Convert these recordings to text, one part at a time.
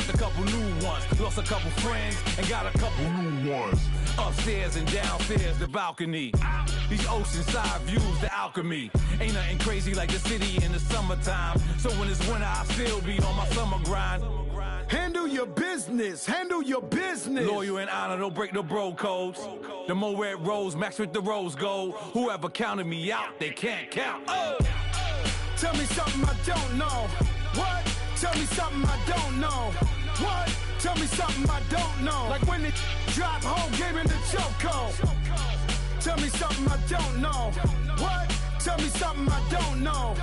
Unlocked a couple new ones. Lost a couple friends and got a couple new ones. Upstairs and downstairs, the balcony. These oceanside views, the alchemy. Ain't nothing crazy like the city in the summertime. So when it's winter, I still be on my summer grind. Handle your business. Handle your business. Loyal and honor, don't break the bro codes. The more red rose, max with the rose gold. Whoever counted me out, they can't count. Oh! Tell me something I don't know. What? Tell me something I don't know. What? Tell me something I don't know. Like when it drop whole game in the chokehold. Tell me something I don't know. What? Tell me something I don't know.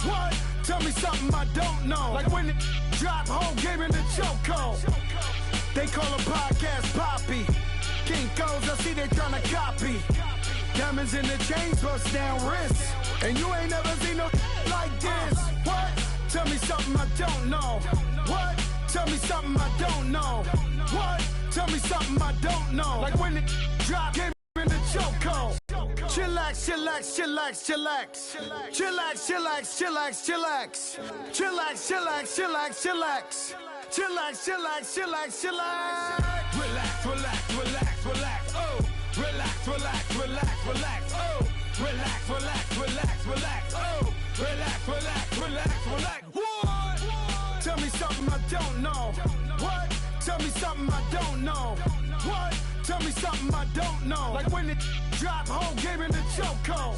What? Tell me something I don't know. Like when it drop whole game in the chokehold. They call a podcast Poppy. Kinkos, I see they tryna copy. Diamonds in the chains, bust down wrists. And you ain't never seen no like this. What? Tell me something I don't know. What? Tell me something I don't know. What? Tell me something I don't know. Like when it drop game in the chokehold. Chillax, chillax, chillax, chillax. Chillax, chillax, chillax, chillax. Chillax, chillax, chillax, chillax. Chillax, chillax, chillax, chillax. Relax, relax, relax, relax. Oh, relax, relax, relax, relax. Oh, relax, relax, relax, relax. Oh, relax, relax, relax, relax. What? Tell me something I don't know. What? Tell me something I don't know. What? Tell me something I don't know. Like when it drop whole game in the chokehold.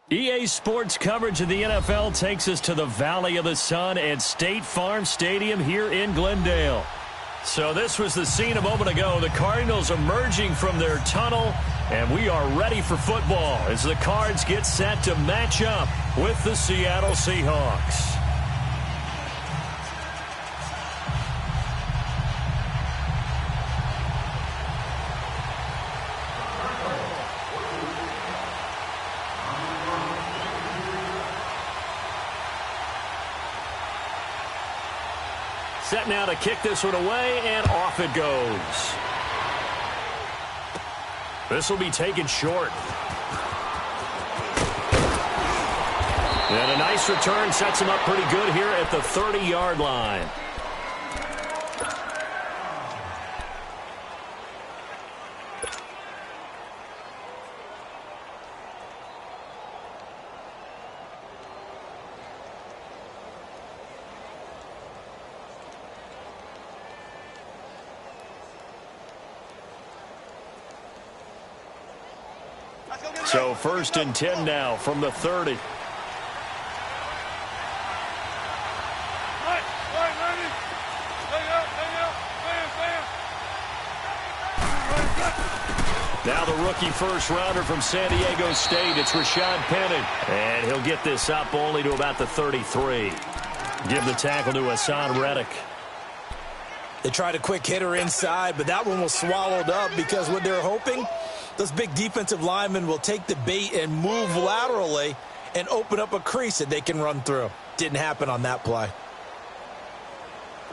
EA Sports coverage of the NFL takes us to the Valley of the Sun at State Farm Stadium here in Glendale. So this was the scene a moment ago. The Cardinals emerging from their tunnel, and we are ready for football as the Cards get set to match up with the Seattle Seahawks. Set now to kick this one away, and off it goes. This will be taken short. And a nice return sets him up pretty good here at the 30-yard line. So 1st and 10 now from the 30. Now the rookie first-rounder from San Diego State, it's Rashad Penny. And he'll get this up only to about the 33. Give the tackle to Hassan Reddick. They tried a quick hitter inside, but that one was swallowed up because what they're hoping, those big defensive linemen will take the bait and move laterally and open up a crease that they can run through. Didn't happen on that play.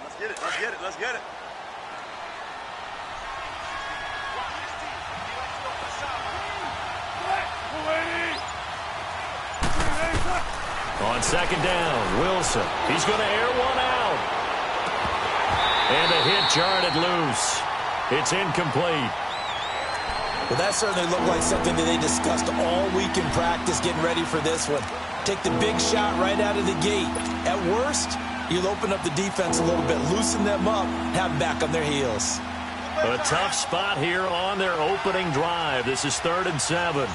Let's get it, let's get it, let's get it. On 2nd down, Wilson. He's going to air one out. And the hit jarred it loose. It's incomplete. Well, that certainly looked like something that they discussed all week in practice getting ready for this one. Take the big shot right out of the gate. At worst, you'll open up the defense a little bit, loosen them up, have them back on their heels. A tough spot here on their opening drive. This is 3rd and 7.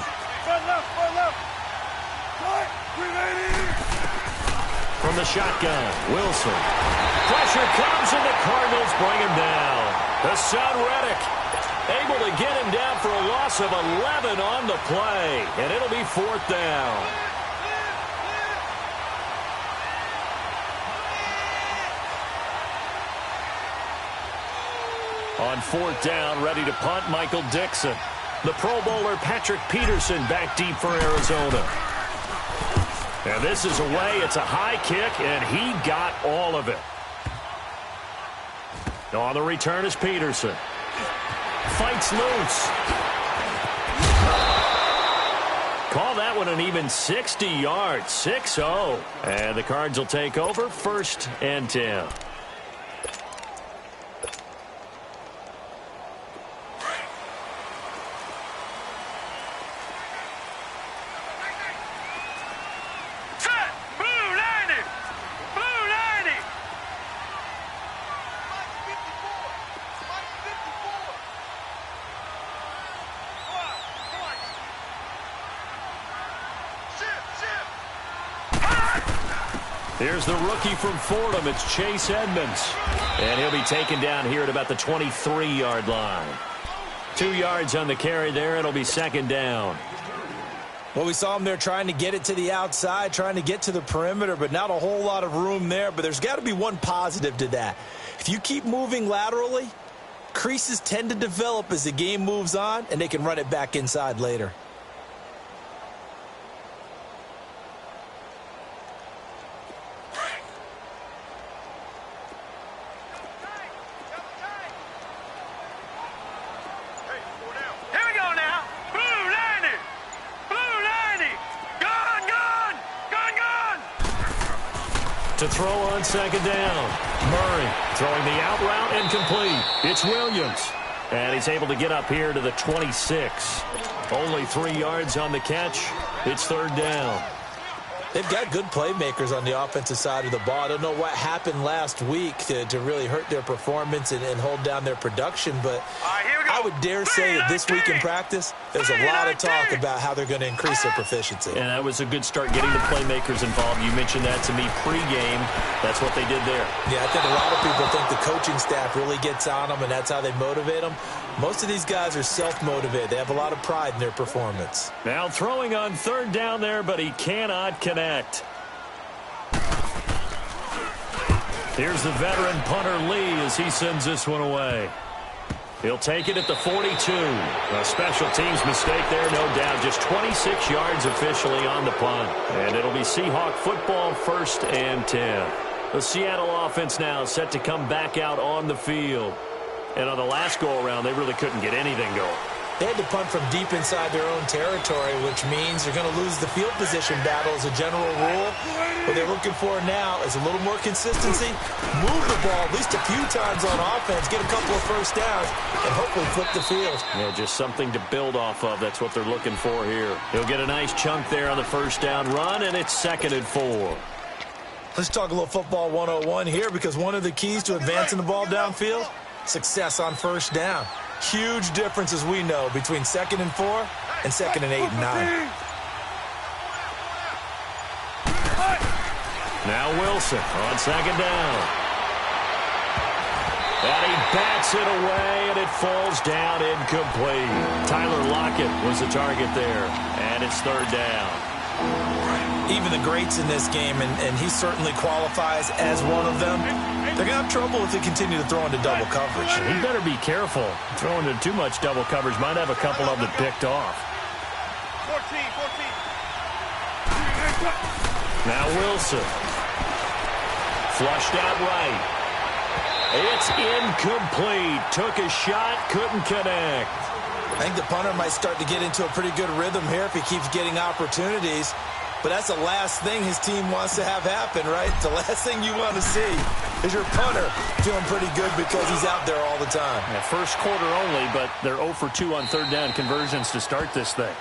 From the shotgun, Wilson. Pressure comes, and the Cardinals bring him down. Hassan Reddick able to get him down for a loss of 11 on the play, and it'll be 4th down. On 4th down, ready to punt, Michael Dixon. The Pro Bowler Patrick Peterson back deep for Arizona. And this is away. It's a high kick, and he got all of it. On the return is Peterson. Fights loose. Call that one an even 60 yards, 6-0. And the Cards will take over 1st and 10. Here's the rookie from Fordham. It's Chase Edmonds. And he'll be taken down here at about the 23-yard line. 2 yards on the carry there. It'll be 2nd down. Well, we saw him there trying to get it to the outside, trying to get to the perimeter, but not a whole lot of room there. But there's got to be one positive to that. If you keep moving laterally, creases tend to develop as the game moves on, and they can run it back inside later. To throw on 2nd down. Murray throwing the out route and complete. It's Williams. And he's able to get up here to the 26. Only 3 yards on the catch. It's 3rd down. They've got good playmakers on the offensive side of the ball. I don't know what happened last week to really hurt their performance and hold down their production, but I would dare say that this week in practice, there's a lot of talk about how they're going to increase their proficiency. And that was a good start getting the playmakers involved. You mentioned that to me pregame. That's what they did there. Yeah, I think a lot of people think the coaching staff really gets on them, and that's how they motivate them. Most of these guys are self-motivated. They have a lot of pride in their performance. Now throwing on 3rd down there, but he cannot connect. Here's the veteran punter Lee as he sends this one away. He'll take it at the 42. A special teams mistake there, no doubt. Just 26 yards officially on the punt. And it'll be Seahawk football 1st and 10. The Seattle offense now set to come back out on the field. And on the last go-around, they really couldn't get anything going. They had to punt from deep inside their own territory, which means they're going to lose the field position battle as a general rule. What they're looking for now is a little more consistency, move the ball at least a few times on offense, get a couple of 1st downs, and hopefully flip the field. Yeah, just something to build off of. That's what they're looking for here. He'll get a nice chunk there on the 1st down run, and it's 2nd and 4. Let's talk a little football 101 here, because one of the keys to advancing the ball downfield, success on 1st down. Huge difference, as we know, between 2nd and 4 and 2nd and 8 and 9. Now Wilson on 2nd down. And he bats it away, and it falls down incomplete. Tyler Lockett was the target there, and it's 3rd down. Even the greats in this game, and he certainly qualifies as one of them, they're going to have trouble if they continue to throw into double coverage. He better be careful. Throwing into too much double coverage might have a couple of them picked off. 14. Now Wilson. Flushed out right. It's incomplete. Took a shot, couldn't connect. I think the punter might start to get into a pretty good rhythm here if he keeps getting opportunities. But that's the last thing his team wants to have happen, right? The last thing you want to see is your punter feeling pretty good because he's out there all the time. Yeah, 1st quarter only, but they're 0 for 2 on 3rd down conversions to start this thing.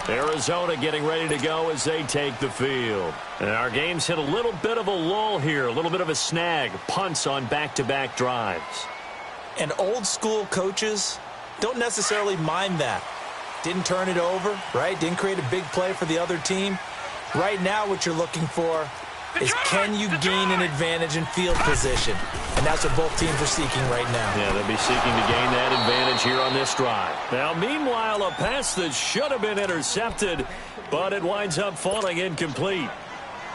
Arizona getting ready to go as they take the field. And our game's hit a little bit of a lull here, a little bit of a snag. Punts on back-to-back drives. And old school coaches don't necessarily mind that. Didn't turn it over, right? Didn't create a big play for the other team. Right now what you're looking for is, can you gain an advantage in field position? And that's what both teams are seeking right now. Yeah, they'll be seeking to gain that advantage here on this drive. Now, meanwhile, a pass that should have been intercepted, but it winds up falling incomplete.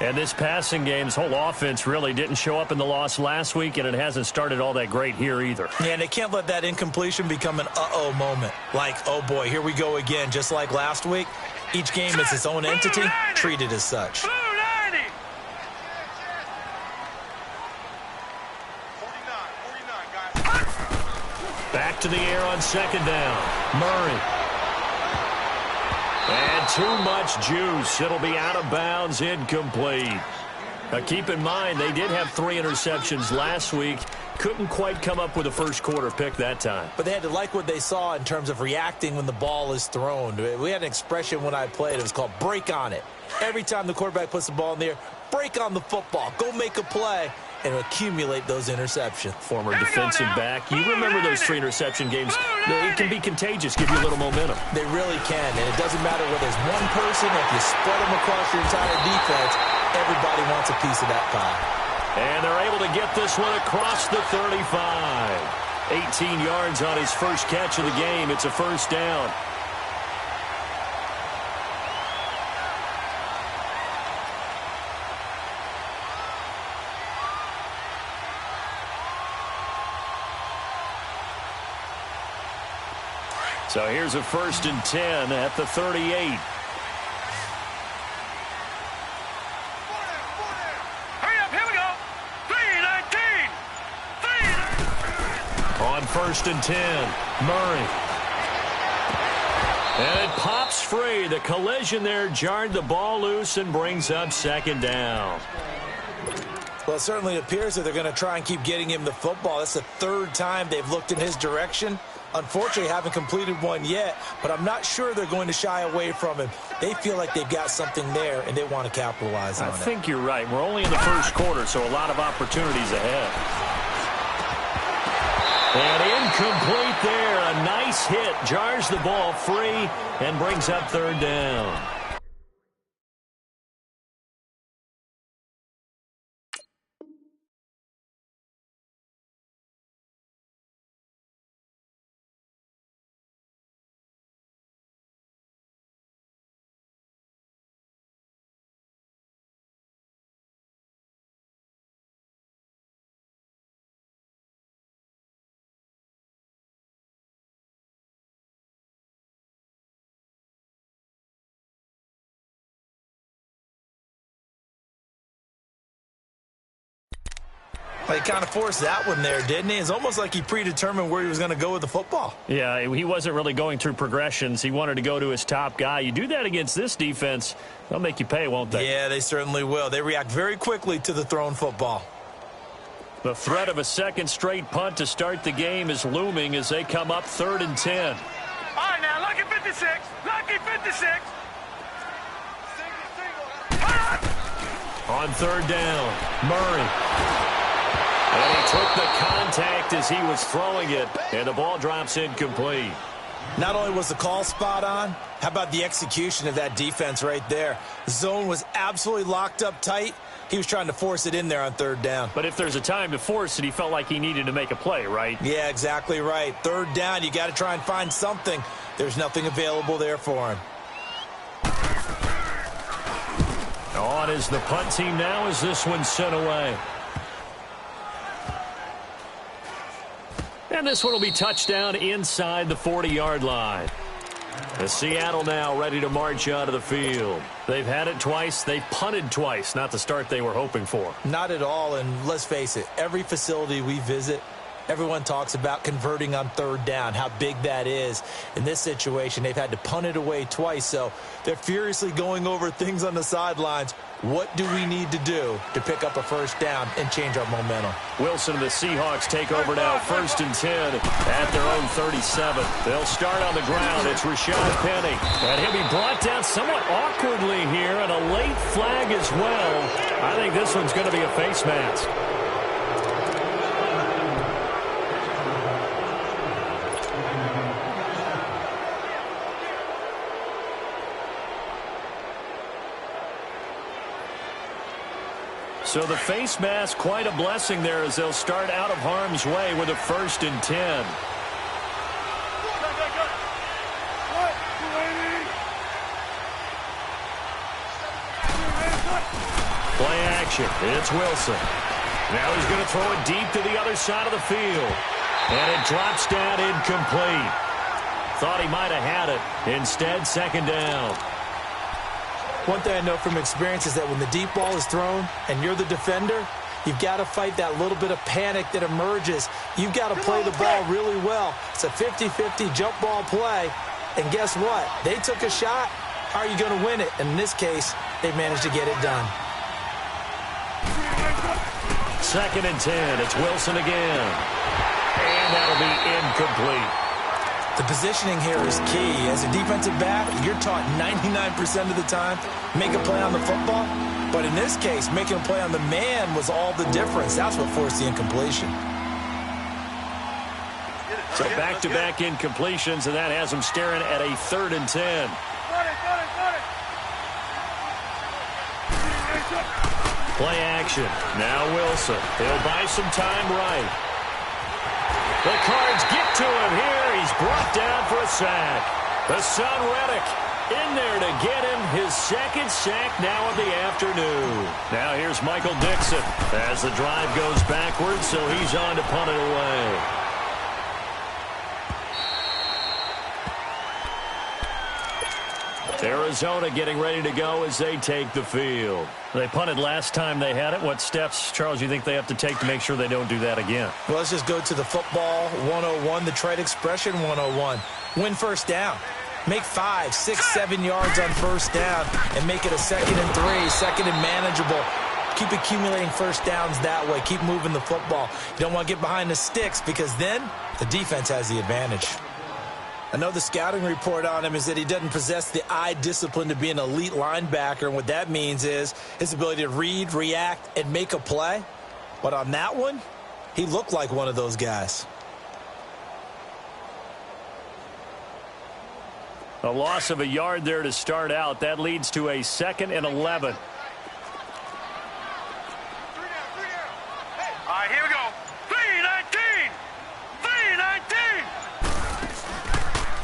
And this passing game's whole offense really didn't show up in the loss last week, and it hasn't started all that great here either. Yeah, and they can't let that incompletion become an uh-oh moment. Like, oh boy, here we go again, just like last week. Each game is its own entity, treated as such. Back to the air on 2nd down. Murray. And too much juice. It'll be out of bounds, incomplete. Now keep in mind, they did have 3 interceptions last week. Couldn't quite come up with a first quarter pick that time. But they had to like what they saw in terms of reacting when the ball is thrown. We had an expression when I played. It was called break on it. Every time the quarterback puts the ball in the air, break on the football. Go make a play and accumulate those interceptions. Former defensive back. You remember those 3 interception games. It can be contagious, give you a little momentum. They really can, and it doesn't matter whether it's one person or if you spread them across your entire defense, everybody wants a piece of that pie. And they're able to get this one across the 35. 18 yards on his first catch of the game. It's a first down. So here's a 1st and 10 at the 38. On 1st and 10, Murray. And it pops free. The collision there jarred the ball loose and brings up 2nd down. Well, it certainly appears that they're going to try and keep getting him the football. That's the 3rd time they've looked in his direction. Unfortunately, haven't completed one yet, but I'm not sure they're going to shy away from him. They feel like they've got something there, and they want to capitalize on it. I think you're right. We're only in the first quarter, so a lot of opportunities ahead. And incomplete there. A nice hit. Jars the ball free and brings up 3rd down. He kind of forced that one there, didn't he? It's almost like he predetermined where he was going to go with the football. Yeah, he wasn't really going through progressions. He wanted to go to his top guy. You do that against this defense, they'll make you pay, won't they? Yeah, they certainly will. They react very quickly to the thrown football. The threat of a 2nd straight punt to start the game is looming as they come up 3rd and 10. All right, now, lucky 56. Lucky 56. On 3rd down, Murray. And he took the contact as he was throwing it, and the ball drops incomplete. Not only was the call spot on, how about the execution of that defense right there? The zone was absolutely locked up tight. He was trying to force it in there on 3rd down. But if there's a time to force it, he felt like he needed to make a play, right? Yeah, exactly right. 3rd down, you got to try and find something. There's nothing available there for him. On is the punt team now as this one's sent away. And this one will be touchdown inside the 40-yard line. The Seattle now ready to march out of the field. They've had it twice. They've punted twice. Not the start they were hoping for. Not at all, and let's face it, every facility we visit, everyone talks about converting on 3rd down, how big that is. In this situation, they've had to punt it away twice, so they're furiously going over things on the sidelines. What do we need to do to pick up a 1st down and change our momentum? Wilson and the Seahawks take over now 1st and 10 at their own 37. They'll start on the ground. It's Rashad Penny. And he'll be brought down somewhat awkwardly here, and a late flag as well. I think this one's going to be a face mask. So the face mask, quite a blessing there as they'll start out of harm's way with a 1st and 10. Play action. It's Wilson. Now he's going to throw it deep to the other side of the field. And it drops down incomplete. Thought he might have had it. Instead, 2nd down. One thing I know from experience is that when the deep ball is thrown and you're the defender, you've got to fight that little bit of panic that emerges. You've got to play the ball really well. It's a 50-50 jump ball play. And guess what? They took a shot, how are you going to win it? And in this case, they've managed to get it done. 2nd and 10. It's Wilson again. And that'll be incomplete. The positioning here is key. As a defensive back, you're taught 99% of the time, make a play on the football. But in this case, making a play on the man was all the difference. That's what forced the incompletion. So back-to-back incompletions, and that has them staring at a 3rd and 10. Play action. Now Wilson. He'll buy some time right. The Cards get to him here. He's brought down for a sack. The son Reddick in there to get him his 2nd sack now of the afternoon. Now here's Michael Dixon as the drive goes backwards, so he's on to punt it away. Arizona getting ready to go as they take the field. They punted last time they had it. What steps, Charles, you think they have to take to make sure they don't do that again? Well, let's just go to the football 101, the trade expression 101. Win first down. Make 5, 6, 7 yards on first down and make it a 2nd and 3, 2nd and manageable. Keep accumulating first downs that way. Keep moving the football. You don't want to get behind the sticks because then the defense has the advantage. I know the scouting report on him is that he doesn't possess the eye discipline to be an elite linebacker, and what that means is his ability to read, react, and make a play. But on that one, he looked like one of those guys. A loss of a yard there to start out. That leads to a 2nd and 11. All right, here we go. 3-19! 3-19!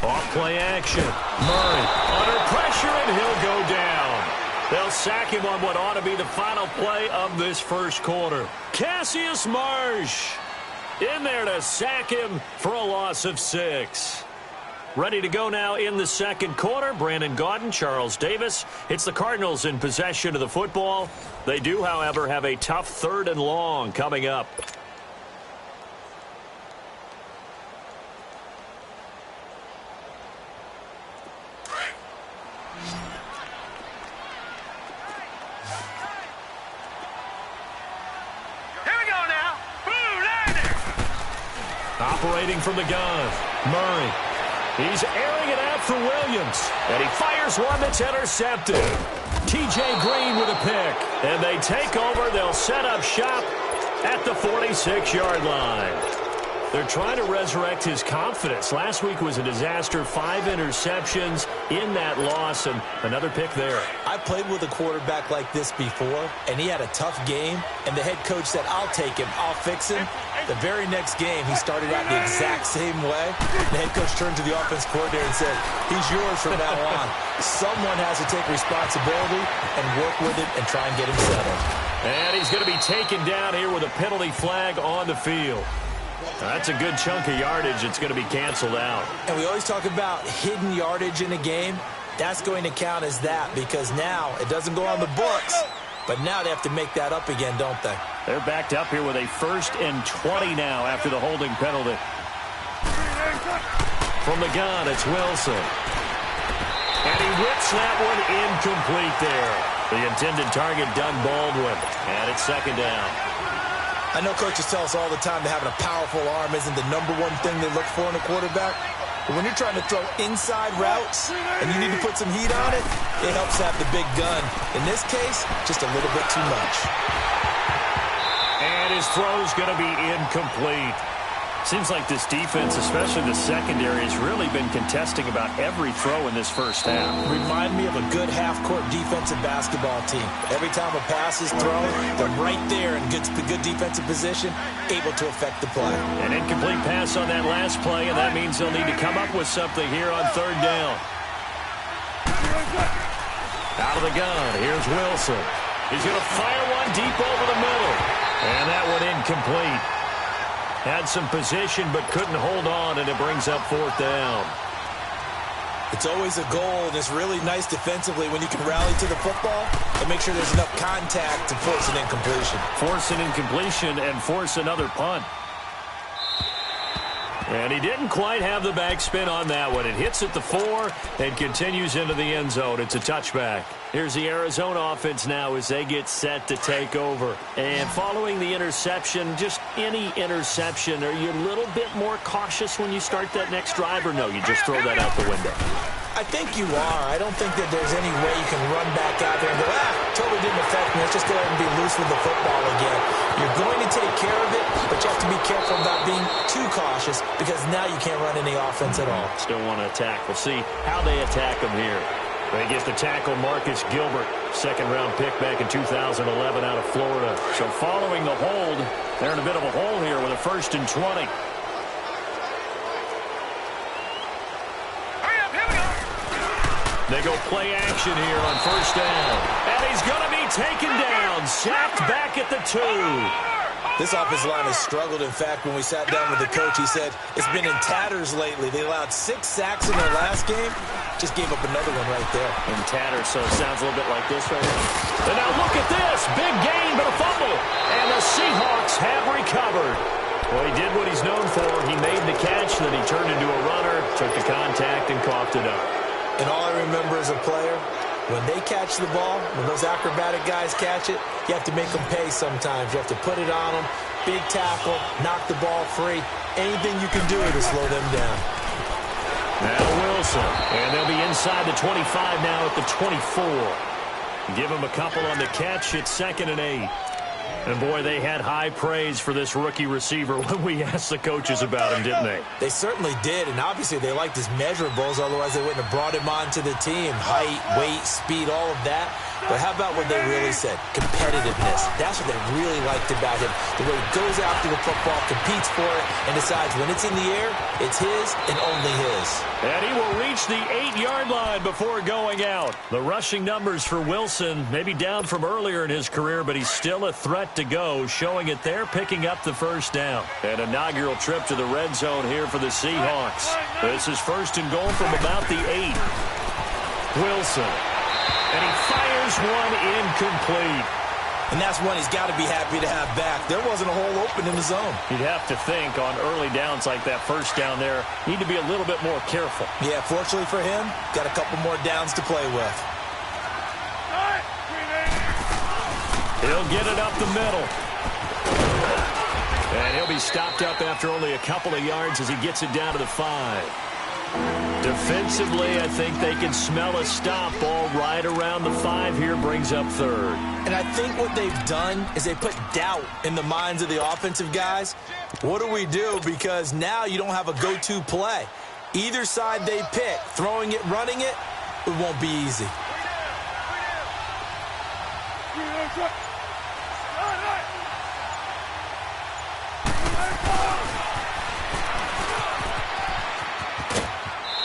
Off play action. Murray under pressure, and he'll go down. They'll sack him on what ought to be the final play of this first quarter. Cassius Marsh in there to sack him for a loss of 6. Ready to go now in the 2nd quarter. Brandon Gaudin, Charles Davis. It's the Cardinals in possession of the football. They do, however, have a tough 3rd and long coming up. Operating from the gun, Murray. He's airing it out for Williams, and he fires one that's intercepted. T.J. Green with a pick, and they take over. They'll set up shop at the 46-yard line. They're trying to resurrect his confidence. Last week was a disaster, 5 interceptions in that loss, and another pick there. I played with a quarterback like this before, and he had a tough game, and the head coach said, I'll take him, I'll fix him. The very next game, he started out the exact same way. The head coach turned to the offense coordinator and said, he's yours from now on. Someone has to take responsibility and work with it and try and get him settled. And he's going to be taken down here with a penalty flag on the field. That's a good chunk of yardage. It's going to be canceled out. And we always talk about hidden yardage in a game. That's going to count as that because now it doesn't go on the books. But now they have to make that up again, don't they? They're backed up here with a 1st and 20 now after the holding penalty. From the gun, it's Wilson. And he whips that one incomplete there. The intended target, Dunn Baldwin. And it's 2nd down. I know coaches tell us all the time that having a powerful arm isn't the #1 thing they look for in a quarterback. But when you're trying to throw inside routes and you need to put some heat on it, it helps have the big gun. In this case, just a little bit too much. And his throw's going to be incomplete. Seems like this defense, especially the secondary, has really been contesting about every throw in this first half. Remind me of a good half-court defensive basketball team. Every time a pass is thrown, they're right there in good defensive position, able to affect the play. An incomplete pass on that last play, and that means they'll need to come up with something here on 3rd down. Out of the gun, here's Wilson. He's going to fire one deep over the middle. And that one incomplete. Had some position but couldn't hold on, and it brings up 4th down. It's always a goal, and it's really nice defensively when you can rally to the football and make sure there's enough contact to force an incompletion. Force an incompletion and force another punt. And he didn't quite have the backspin on that one. It hits at the 4 and continues into the end zone. It's a touchback. Here's the Arizona offense now as they get set to take over. And following the interception, just any interception, are you a little bit more cautious when you start that next drive, or no, you just throw that out the window? I think you are. I don't think that there's any way you can run back out there and go, totally didn't affect me. Let's just go ahead and be loose with the football again. You're going to take care of it, but you have to be careful about being too cautious because now you can't run any offense at all. Still want to attack. We'll see how they attack them here. They get to tackle Marcus Gilbert, second-round pick back in 2011 out of Florida. So following the hold, they're in a bit of a hole here with a 1st and 20. They go play action here on 1st down. And he's going to be taken down. Sacked back at the 2. This offensive line has struggled. In fact, when we sat down with the coach, he said it's been in tatters lately. They allowed 6 sacks in their last game. Just gave up another one right there. In tatters, so it sounds a little bit like this right here. And now look at this. Big gain, but a fumble. And the Seahawks have recovered. Well, he did what he's known for. He made the catch, then he turned into a runner, took the contact, and coughed it up. And all I remember as a player, when they catch the ball, when those acrobatic guys catch it, you have to make them pay sometimes. You have to put it on them, big tackle, knock the ball free. Anything you can do to slow them down. Now Wilson, and they'll be inside the 25 now at the 24. Give him a couple on the catch. It's 2nd and 8. And, boy, they had high praise for this rookie receiver when we asked the coaches about him, didn't they? They certainly did, and obviously they liked his measurables. Otherwise, they wouldn't have brought him onto the team. Height, weight, speed, all of that. But how about what they really said? Competitiveness. That's what they really liked about him. The way he goes after the football, competes for it, and decides when it's in the air, it's his and only his. And he will reach the 8-yard line before going out. The rushing numbers for Wilson, maybe down from earlier in his career, but he's still a threat to go, showing it there, picking up the 1st down. An inaugural trip to the red zone here for the Seahawks. This is 1st and goal from about the 8. Wilson. And he fires one incomplete. And that's one he's got to be happy to have back. There wasn't a hole open in the zone. You'd have to think on early downs like that 1st down there, need to be a little bit more careful. Yeah, fortunately for him, got a couple more downs to play with. He'll get it up the middle. And he'll be stopped up after only a couple of yards as he gets it down to the 5. Defensively, I think they can smell a stop. Ball right around the 5 here, brings up 3rd. And I think what they've done is they put doubt in the minds of the offensive guys. What do we do? Because now you don't have a go-to play. Either side they pick, throwing it, running it, it won't be easy.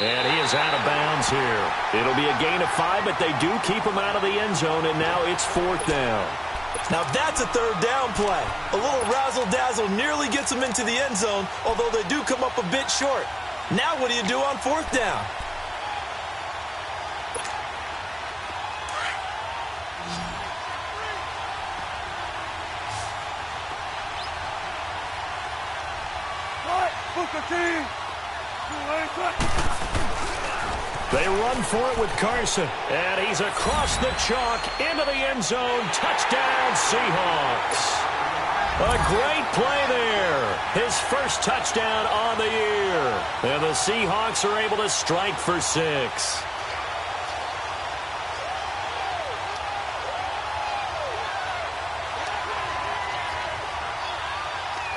And he is out of bounds here. It'll be a gain of 5, but they do keep him out of the end zone, and now it's 4th down. Now that's a 3rd down play. A little razzle-dazzle nearly gets them into the end zone, although they do come up a bit short. Now what do you do on 4th down? They run for it with Carson, and he's across the chalk into the end zone. Touchdown, Seahawks. A great play there. His 1st touchdown on the year. And the Seahawks are able to strike for 6.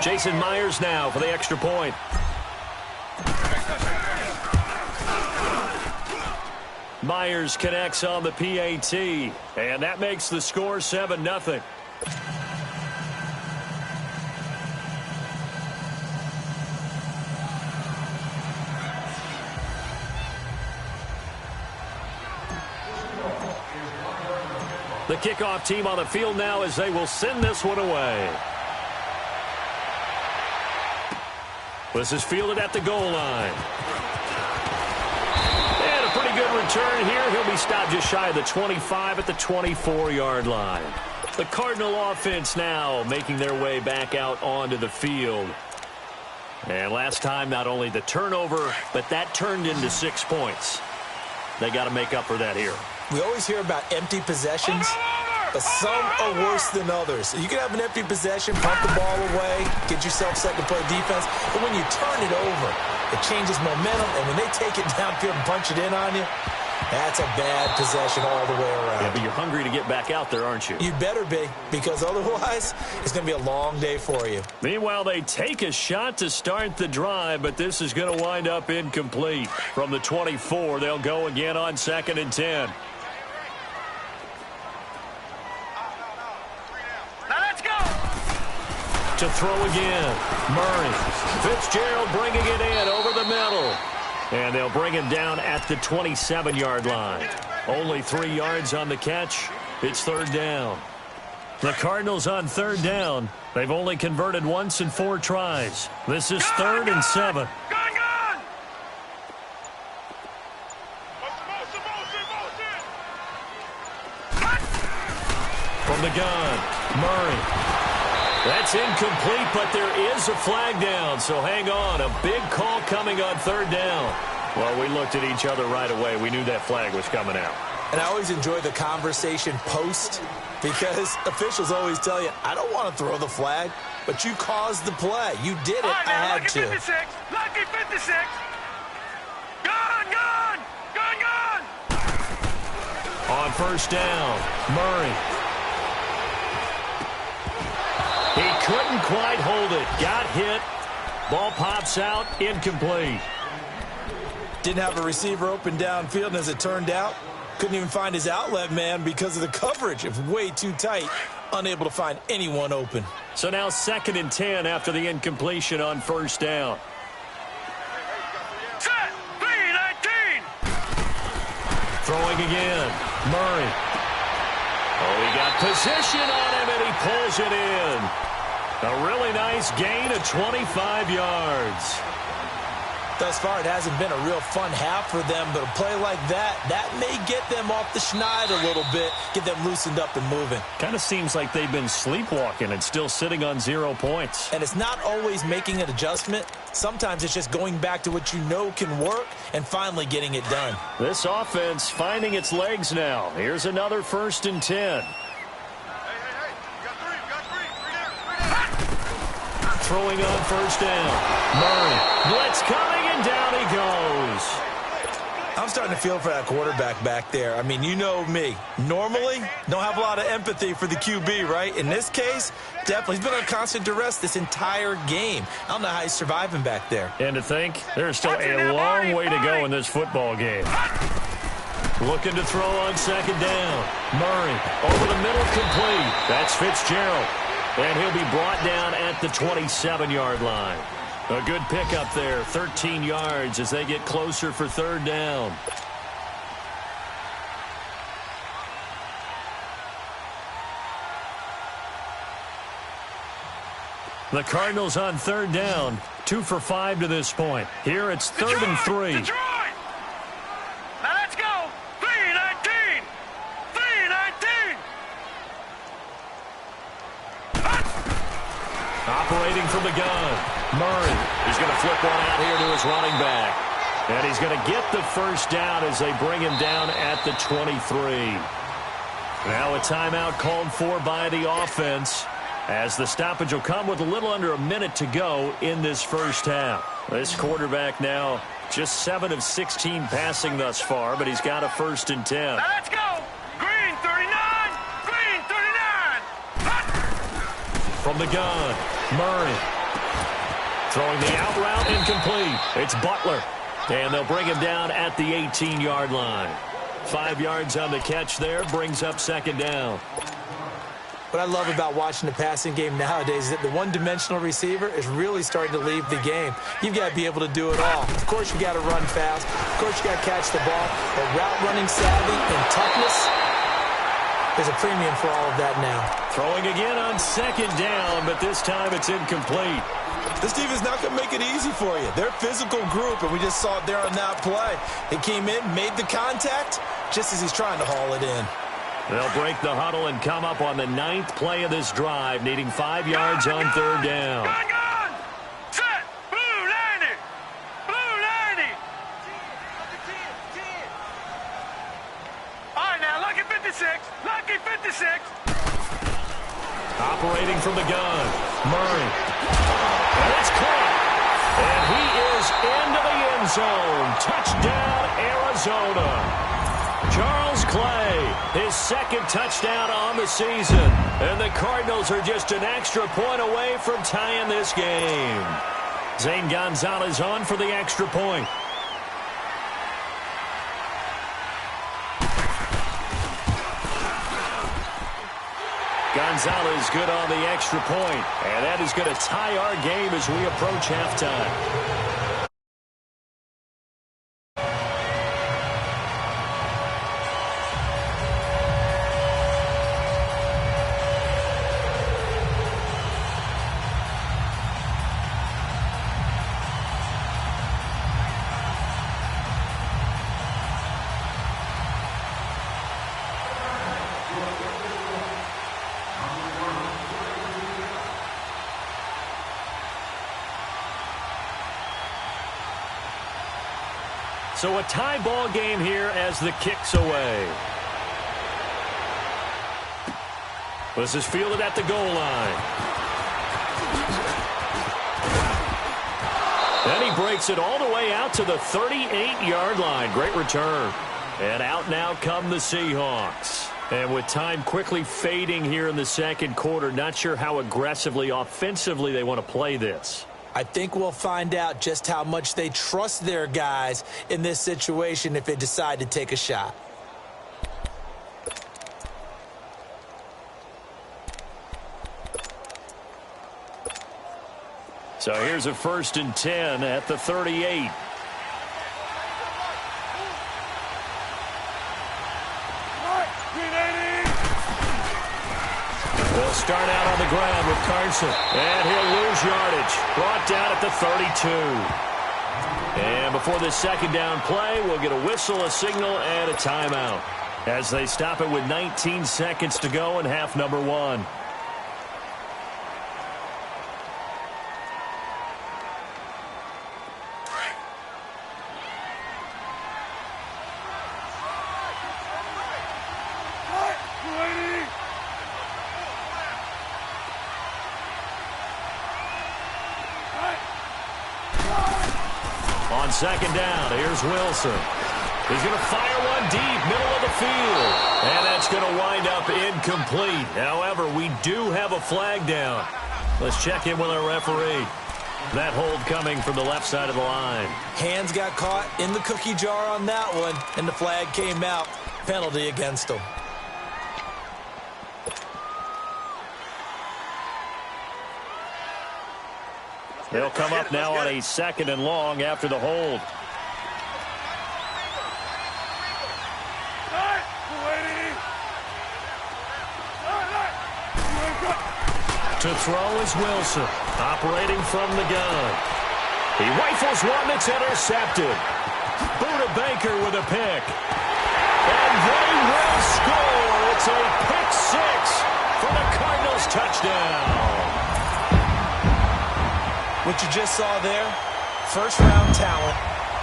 Jason Myers now for the extra point. Myers connects on the PAT, and that makes the score 7-0. The kickoff team on the field now as they will send this one away. This is fielded at the goal line. And a pretty good return here. He'll be stopped just shy of the 25 at the 24-yard line. The Cardinal offense now making their way back out onto the field. And last time, not only the turnover, but that turned into 6 points. They got to make up for that here. We always hear about empty possessions, but some are worse than others. You can have an empty possession, pump the ball away, get yourself set to play defense, but when you turn it over, it changes momentum, and when they take it downfield and punch it in on you, that's a bad possession all the way around. Yeah, but you're hungry to get back out there, aren't you? You better be, because otherwise, it's going to be a long day for you. Meanwhile, they take a shot to start the drive, but this is going to wind up incomplete. From the 24, they'll go again on 2nd and 10. To throw again. Murray. Fitzgerald bringing it in over the middle. And they'll bring him down at the 27-yard line. Only 3 yards on the catch. It's 3rd down. The Cardinals on 3rd down. They've only converted once in 4 tries. This is 3rd and 7. From the gun, Murray. That's incomplete, but there is a flag down, so hang on. A big call coming on 3rd down. Well, we looked at each other right away. We knew that flag was coming out. And I always enjoy the conversation post because officials always tell you, I don't want to throw the flag, but you caused the play. You did it. I had to. Lucky 56. Gone. On 1st down, Murray. He couldn't quite hold it. Got hit. Ball pops out. Incomplete. Didn't have a receiver open downfield, and as it turned out, couldn't even find his outlet man because of the coverage. It was way too tight. Unable to find anyone open. So now 2nd and 10 after the incompletion on 1st down. Set. 3-19. Throwing again. Murray. Oh, he got position on him, and he pulls it in. A really nice gain of 25 yards. Thus far, it hasn't been a real fun half for them, but a play like that may get them off the schneid a little bit, get them loosened up and moving. Kind of seems like they've been sleepwalking and still sitting on 0 points. And it's not always making an adjustment. Sometimes it's just going back to what you know can work and finally getting it done. This offense finding its legs now. Here's another 1st and 10. Throwing on 1st down. Murray. Blitz coming, and down he goes. I'm starting to feel for that quarterback back there. I mean, you know me. Normally, don't have a lot of empathy for the QB, right? In this case, definitely. He's been on constant duress this entire game. I don't know how he's surviving back there. And to think, there's still a long way to go in this football game. Looking to throw on 2nd down. Murray over the middle, complete. That's Fitzgerald. And he'll be brought down at the 27-yard line. A good pickup there, 13 yards as they get closer for 3rd down. The Cardinals on 3rd down, 2 for 5 to this point. Here it's 3rd and 3. Detroit. Now let's go. 3-19. 3-19. Operating from the gun. Murray. He's going to flip one out here to his running back. And he's going to get the 1st down as they bring him down at the 23. Now a timeout called for by the offense, as the stoppage will come with a little under a minute to go in this 1st half. This quarterback now just 7 of 16 passing thus far, but he's got a 1st and 10. Now let's go. Green 39. Green 39. From the gun, Murray. Throwing the out route, incomplete. It's Butler. And they'll bring him down at the 18-yard line. 5 yards on the catch there, brings up 2nd down. What I love about watching the passing game nowadays is that the one-dimensional receiver is really starting to leave the game. You've got to be able to do it all. Of course, you got to run fast. Of course, you got to catch the ball. But route running savvy and toughness, there's a premium for all of that now. Throwing again on 2nd down, but this time it's incomplete. This team is not going to make it easy for you. They're a physical group, and we just saw it there on that play. They came in, made the contact, just as he's trying to haul it in. They'll break the huddle and come up on the 9th play of this drive, needing 5 yards on 3rd down. Gun. Set. Blue. 56. Lucky 56. Operating from the gun, Murray. And it's caught. And he is into the end zone. Touchdown, Arizona. Charles Clay, his second touchdown on the season. And the Cardinals are just an extra point away from tying this game. Zane Gonzalez on for the extra point. Gonzalez good on the extra point. And that is going to tie our game as we approach halftime. So a tie ball game here as the kick's away. This is fielded at the goal line. Then he breaks it all the way out to the 38-yard line. Great return. And out now come the Seahawks. And with time quickly fading here in the second quarter, not sure how aggressively, offensively they want to play this. I think we'll find out just how much they trust their guys in this situation if they decide to take a shot. So here's a 1st and 10 at the 38. They'll start out on the ground with Carson. And he'll lose yardage. Brought down at the 32. And before this second down play, we'll get a whistle, a signal, and a timeout as they stop it with 19 seconds to go in half number one. On second down, here's Wilson. He's going to fire one deep, middle of the field. And that's going to wind up incomplete. However, we do have a flag down. Let's check in with our referee. That hold coming from the left side of the line. Hands got caught in the cookie jar on that one, and the flag came out. Penalty against him. They'll come up now on a 2nd and long after the hold. To throw is Wilson, operating from the gun. He rifles one that's intercepted. Buda Baker with a pick. And they will score. It's a pick six for the Cardinals touchdown. What you just saw there, first-round talent,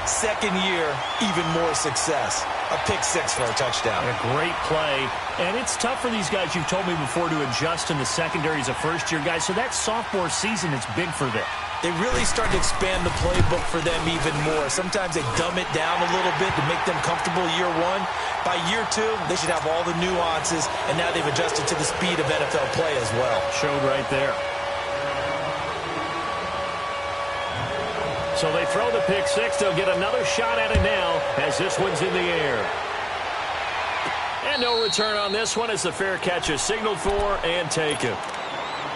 second year, even more success. A pick six for a touchdown. A great play. And it's tough for these guys, you've told me before, to adjust in the secondary as a first-year guy. So that sophomore season is big for them. They really start to expand the playbook for them even more. Sometimes they dumb it down a little bit to make them comfortable year one. By year two, they should have all the nuances, and now they've adjusted to the speed of NFL play as well. Showed right there. So they throw the pick six. They'll get another shot at it now as this one's in the air. And no return on this one as the fair catch is signaled for and taken.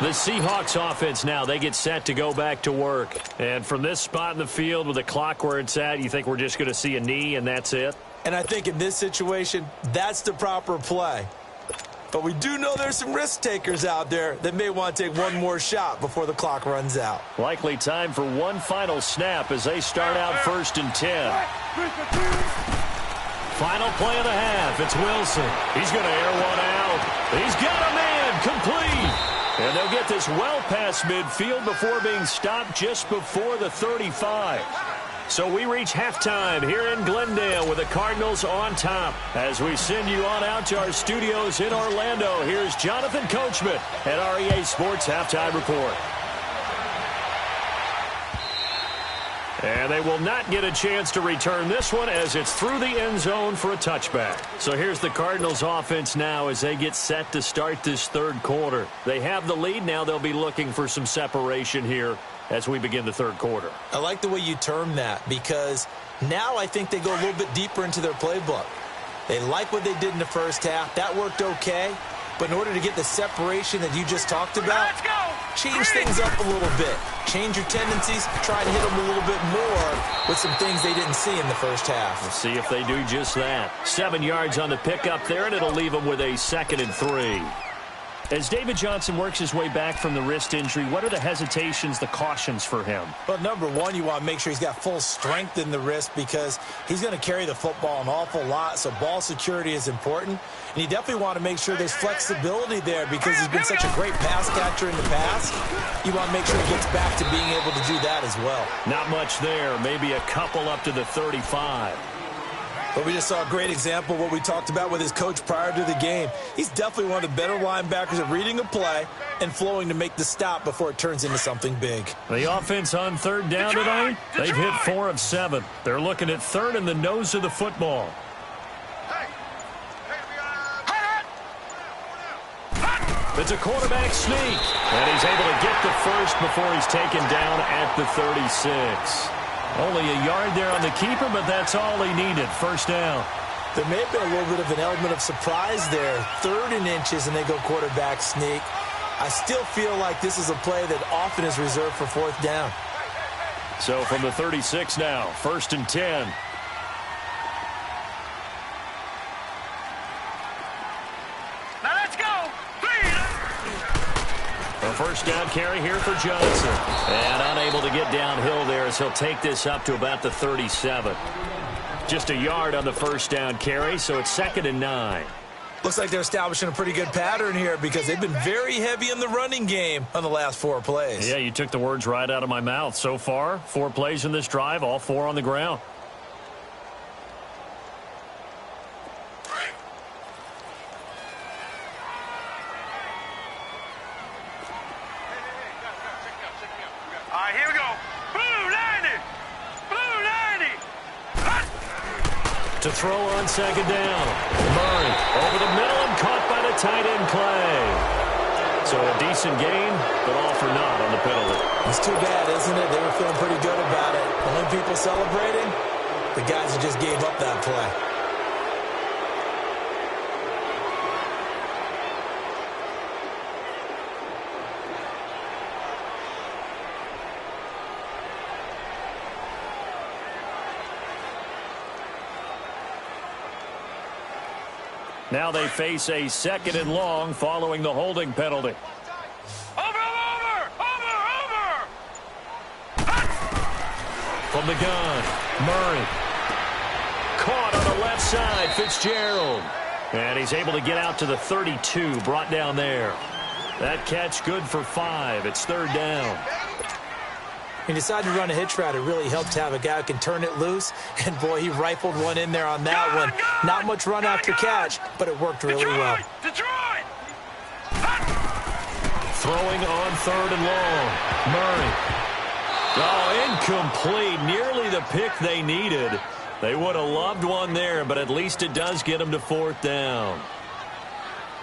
The Seahawks offense now, they get set to go back to work. And from this spot in the field with the clock where it's at, you think we're just going to see a knee and that's it? And I think in this situation, that's the proper play. But we do know there's some risk takers out there that may want to take one more shot before the clock runs out. Likely time for one final snap as they start out 1st and 10. Final play of the half. It's Wilson. He's going to air one out. He's got a man complete. And they'll get this well past midfield before being stopped just before the 35. So we reach halftime here in Glendale go with the Cardinals on top. As we send you on out to our studios in Orlando, here's Jonathan Coachman at our EA Sports Halftime Report. And they will not get a chance to return this one as it's through the end zone for a touchback. So here's the Cardinals offense now as they get set to start this third quarter. They have the lead now. They'll be looking for some separation here as we begin the third quarter. I like the way you term that because now I think they go a little bit deeper into their playbook. They like what they did in the first half. That worked okay. But in order to get the separation that you just talked about, change things up a little bit. Change your tendencies. Try to hit them a little bit more with some things they didn't see in the first half. We'll see if they do just that. 7 yards on the pickup there, and it'll leave them with a 2nd and 3. As David Johnson works his way back from the wrist injury, what are the hesitations, the cautions for him? Well, number one, you want to make sure he's got full strength in the wrist because he's going to carry the football an awful lot, so ball security is important. And you definitely want to make sure there's flexibility there because he's been such a great pass catcher in the past. You want to make sure he gets back to being able to do that as well. Not much there, maybe a couple up to the 35. But we just saw a great example of what we talked about with his coach prior to the game. He's definitely one of the better linebackers at reading a play and flowing to make the stop before it turns into something big. The offense on third down tonight, they've hit 4 of 7. They're looking at third in the nose of the football. It's a quarterback sneak, and he's able to get the first before he's taken down at the 36. Only a yard there on the keeper, but that's all he needed. First down. There may have been a little bit of an element of surprise there. 3rd and inches, and they go quarterback sneak. I still feel like this is a play that often is reserved for 4th down. So from the 36 now, 1st and 10. Now let's go. A first down carry here for Johnson. And unable to get downhill there as he'll take this up to about the 37. Just a yard on the first down carry, so it's 2nd and 9. Looks like they're establishing a pretty good pattern here because they've been very heavy in the running game on the last 4 plays. Yeah, you took the words right out of my mouth. So far, 4 plays in this drive, all 4 on the ground. All right, here we go. Blue 90. Blue 90. To throw on 2nd down. Murray over the middle and caught by the tight end Clay. So a decent gain, but all for naught on the penalty. It's too bad, isn't it? They were feeling pretty good about it. Only people celebrating, the guys who just gave up that play. Now they face a 2nd and long following the holding penalty. Over. From the gun, Murray. Caught on the left side, Fitzgerald. And he's able to get out to the 32, brought down there. That catch good for 5. It's 3rd down. He decided to run a hitch route. It really helped to have a guy who can turn it loose. And, boy, he rifled one in there on that one. Not much run after catch, but it worked really well. Detroit. Throwing on 3rd and long. Murray. Oh, incomplete. Nearly the pick they needed. They would have loved one there, but at least it does get them to 4th down.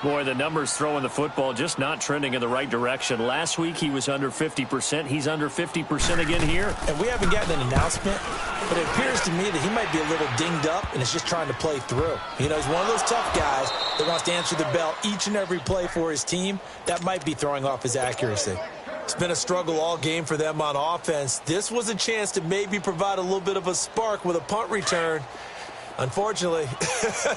Boy, the numbers throwing the football just not trending in the right direction. Last week he was under 50%. He's under 50% again here. And we haven't gotten an announcement, but it appears to me that he might be a little dinged up and is just trying to play through. You know, he's one of those tough guys that wants to answer the bell each and every play for his team. That might be throwing off his accuracy. It's been a struggle all game for them on offense. This was a chance to maybe provide a little bit of a spark with a punt return. Unfortunately,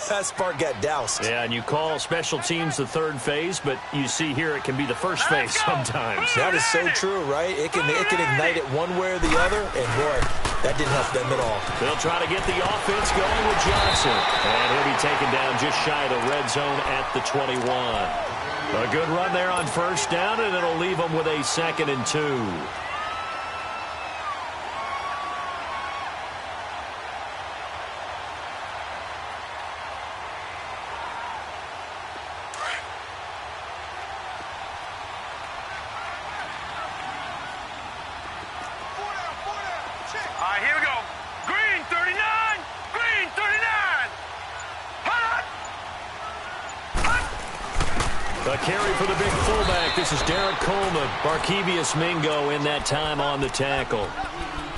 that spark got doused. Yeah, and you call special teams the 3rd phase, but you see here it can be the 1st phase sometimes. That is so true, right? It can ignite it one way or the other, and boy, that didn't help them at all. They'll try to get the offense going with Johnson, and he'll be taken down just shy of the red zone at the 21. A good run there on 1st down, and it'll leave them with a 2nd and 2. A carry for the big fullback. This is Derek Coleman. Barkevius Mingo in that time on the tackle.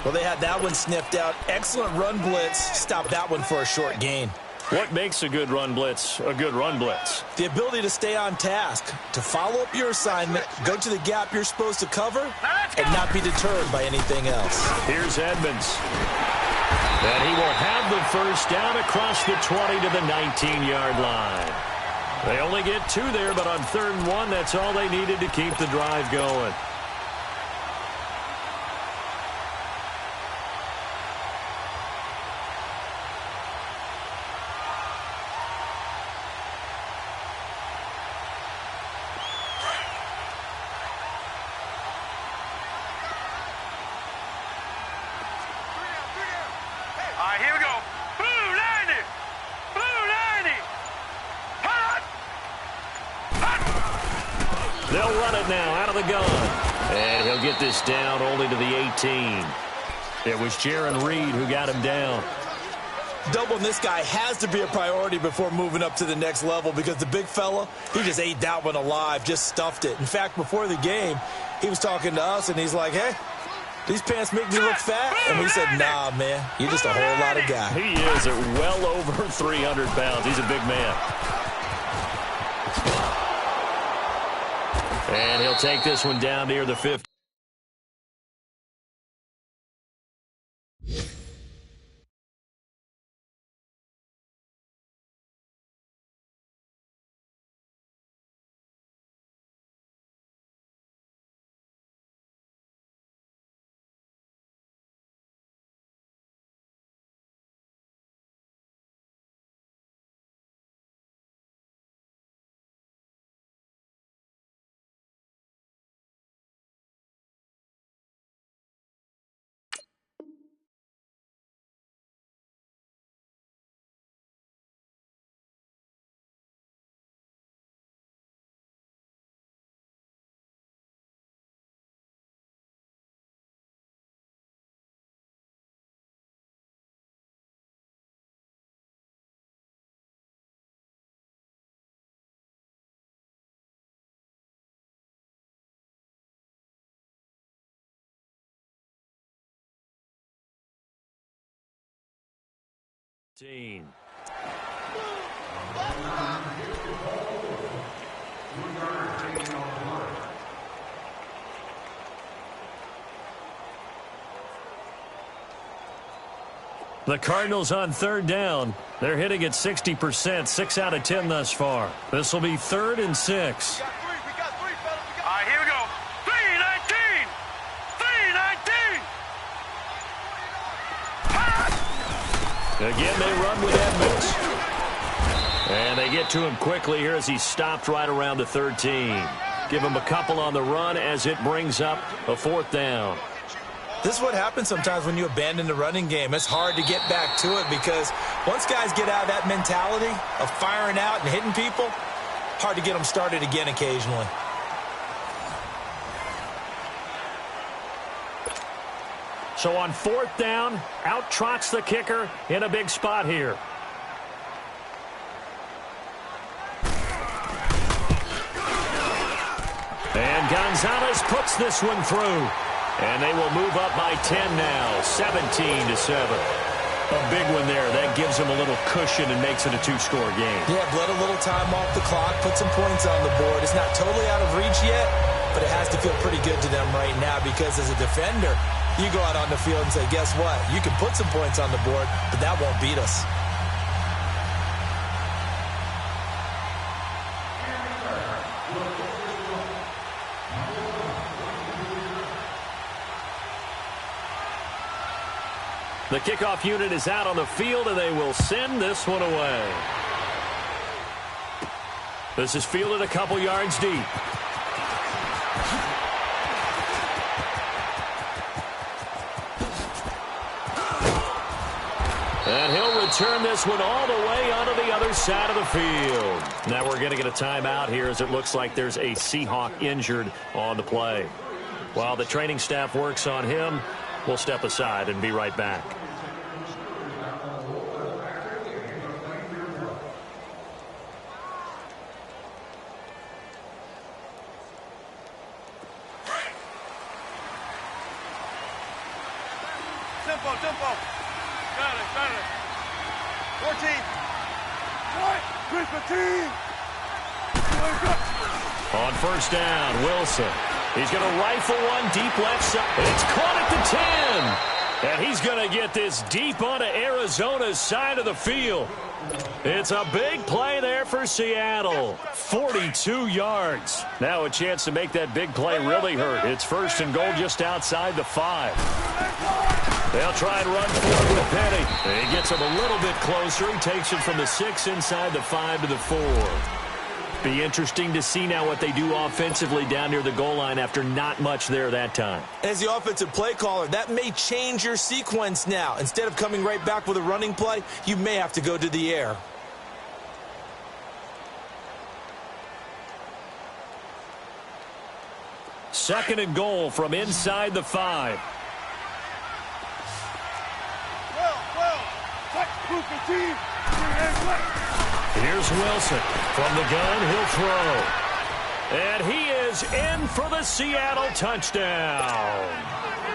Well, they had that one sniffed out. Excellent run blitz. Stopped that one for a short gain. What makes a good run blitz a good run blitz? The ability to stay on task, to follow up your assignment, go to the gap you're supposed to cover, and not be deterred by anything else. Here's Edmonds. And he will have the first down across the 20 to the 19-yard line. They only get 2 there, but on 3rd and 1, that's all they needed to keep the drive going. They'll run it now out of the gun. And he'll get this down only to the 18. It was Jaron Reed who got him down. Doubling this guy has to be a priority before moving up to the next level because the big fella, he just ate that one alive, just stuffed it. In fact, before the game, he was talking to us, and he's like, hey, these pants make me look fat? And we said, nah, man, you're just a whole lot of guy. He is at well over 300 pounds. He's a big man. And he'll take this one down near the 50. The Cardinals on 3rd down. They're hitting at 60%, 6 out of 10 thus far. This will be 3rd and 6. We got three, fellas. All right, here we go. 3-19. 3-19. Again, they run with Edmonds. And they get to him quickly here as he stopped right around the 13. Give him a couple on the run as it brings up a 4th down. This is what happens sometimes when you abandon the running game. It's hard to get back to it because once guys get out of that mentality of firing out and hitting people, hard to get them started again occasionally. So on 4th down, out trots the kicker in a big spot here. And Gonzalez puts this one through. And they will move up by 10 now, 17-7. A big one there. That gives them a little cushion and makes it a 2-score game. Yeah, bled a little time off the clock, put some points on the board. It's not totally out of reach yet, but it has to feel pretty good to them right now because as a defender, you go out on the field and say, guess what? You can put some points on the board, but that won't beat us. The kickoff unit is out on the field, and they will send this one away. This is fielded a couple yards deep. And he'll return this one all the way onto the other side of the field. Now we're going to get a timeout here as it looks like there's a Seahawk injured on the play. While the training staff works on him, we'll step aside and be right back. Tempo, tempo. Got it. 14. On first down, Wilson. He's going to rifle one deep left side. It's caught at the 10. And he's going to get this deep onto Arizona's side of the field. It's a big play there for Seattle. 42 yards. Now a chance to make that big play really hurt. It's first and goal just outside the 5. They'll try and run forward with Penny. He gets him a little bit closer. He takes him from the 6 inside the 5 to the 4. Be interesting to see now what they do offensively down near the goal line after not much there that time. As the offensive play caller, that may change your sequence now. Instead of coming right back with a running play, you may have to go to the air. Second and goal from inside the 5. Here's Wilson. From the gun, he'll throw. And he is in for the Seattle touchdown.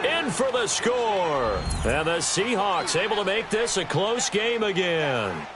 In for the score. And the Seahawks able to make this a close game again.